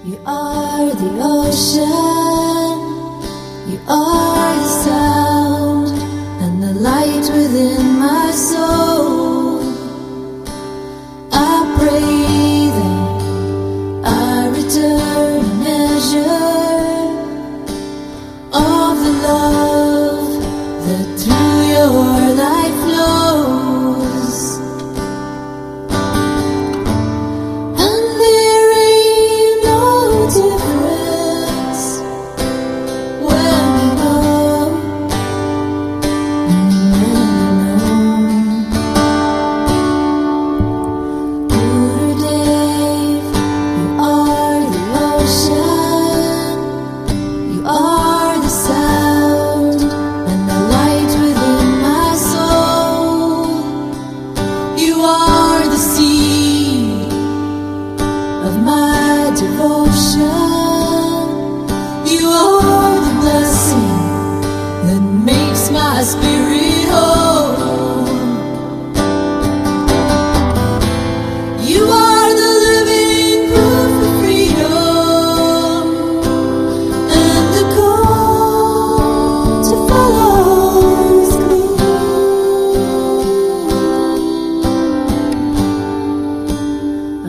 You are the ocean, you are the sound, and the light within my soul. I pray that I return a measure of the love that through your life flows. And there ain't no difference when you know, Guru Dev, you are the ocean, you are the sound, and the light within my soul. You are the seed of my devotion. You are the blessing that makes my spirit whole. You are the living proof of freedom, and the call to follow is clear.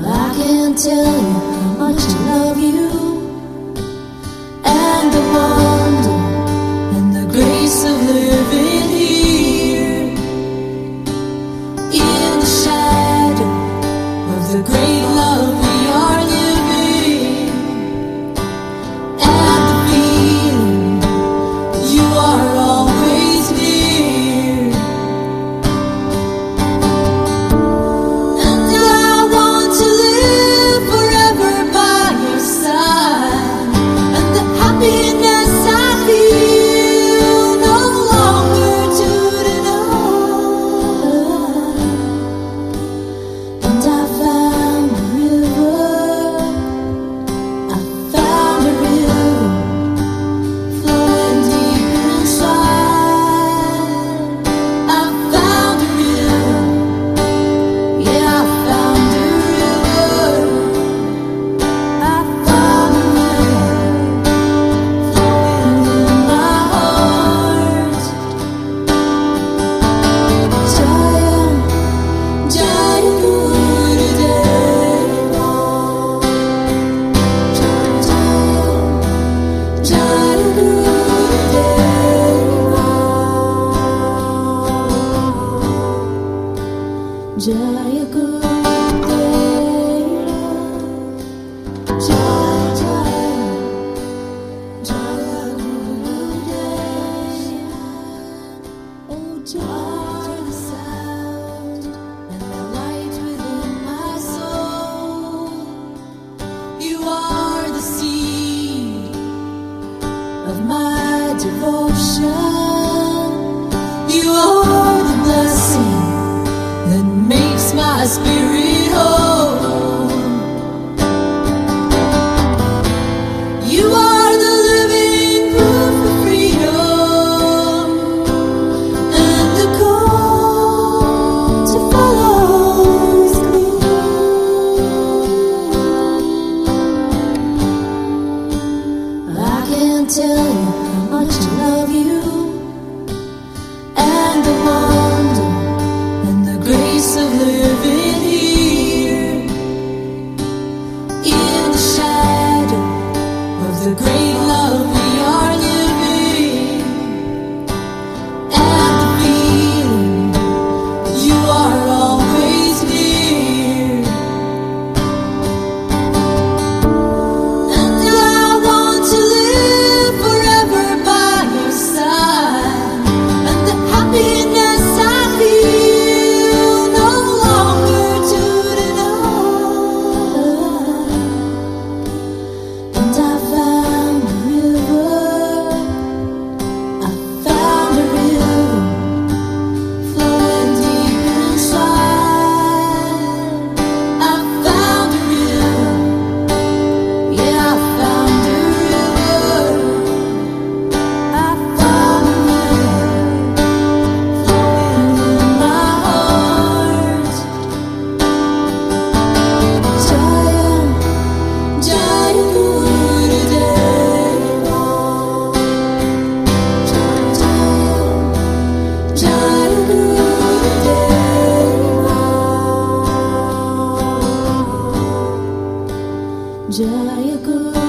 I can't tell you how much I love you, and the wonder and the grace of living here in the shadow of the great love we are living, and the feeling you are always near. And I want to live forever by your side, and the happiness I feel no longer to deny. And I found a river, I found a river flowing deep inside. I found a river, yeah, I found a river. I found a river flowing in my heart. Jaya, Jaya Gurudeva. Jaya, Jaya Gurudeva. Jaya Gurudeva. Jaya, Jaya, Jaya Gurudeva. Oh, Jaya, the sound and the light within my soul. You are the seed of my devotion. You are the blessing that makes my spirit whole. You are the living proof of freedom, and the call to follow is clear. Jaya Guru.